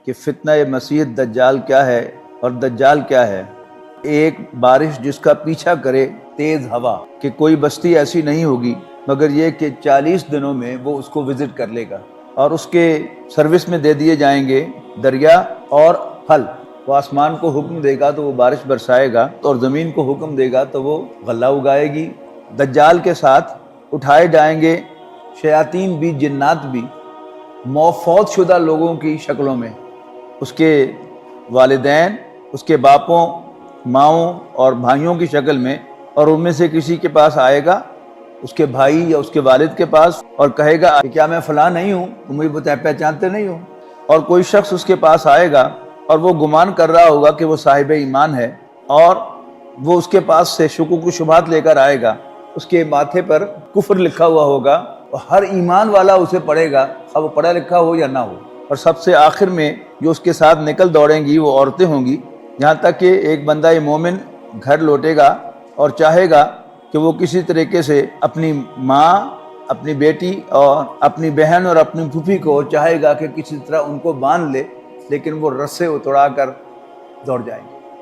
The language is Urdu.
کہ فتنہ مسیح دجال کیا ہے اور دجال کیا ہے۔ ایک بارش جس کا پیچھا کرے تیز ہوا، کہ کوئی بستی ایسی نہیں ہوگی مگر یہ کہ 40 دنوں میں وہ اس کو وزٹ کر لے گا، اور اس کے سروس میں دے دیے جائیں گے دریا اور پھل۔ وہ آسمان کو حکم دے گا تو وہ بارش برسائے گا، اور زمین کو حکم دے گا تو وہ غلہ اگائے گی۔ دجال کے ساتھ اٹھائے جائیں گے شیاطین بھی، جنات بھی، فوت شدہ لوگوں کی شکلوں میں، اس کے والدین، اس کے باپوں، ماؤں اور بھائیوں کی شکل میں، اور ان میں سے کسی کے پاس آئے گا، اس کے بھائی یا اس کے والد کے پاس، اور کہے گا کہ کیا میں فلاں نہیں ہوں، تم مجھے پہچانتے نہیں ہو؟ اور کوئی شخص اس کے پاس آئے گا اور وہ گمان کر رہا ہوگا کہ وہ صاحب ایمان ہے، اور وہ اس کے پاس سے شکوک و شبہات لے کر آئے گا، اس کے ماتھے پر کفر لکھا ہوا ہوگا، اور ہر ایمان والا اسے پڑھے گا، اب وہ پڑھا لکھا ہو یا نہ ہو۔ اور سب سے آخر میں جو اس کے ساتھ نکل دوڑیں گی وہ عورتیں ہوں گی، یہاں تک کہ ایک بندہ مومن گھر لوٹے گا اور چاہے گا کہ وہ کسی طریقے سے اپنی ماں، اپنی بیٹی اور اپنی بہن اور اپنی پھوپھی کو چاہے گا کہ کسی طرح ان کو باندھ لے، لیکن وہ رسے اتڑا کر دوڑ جائیں گے۔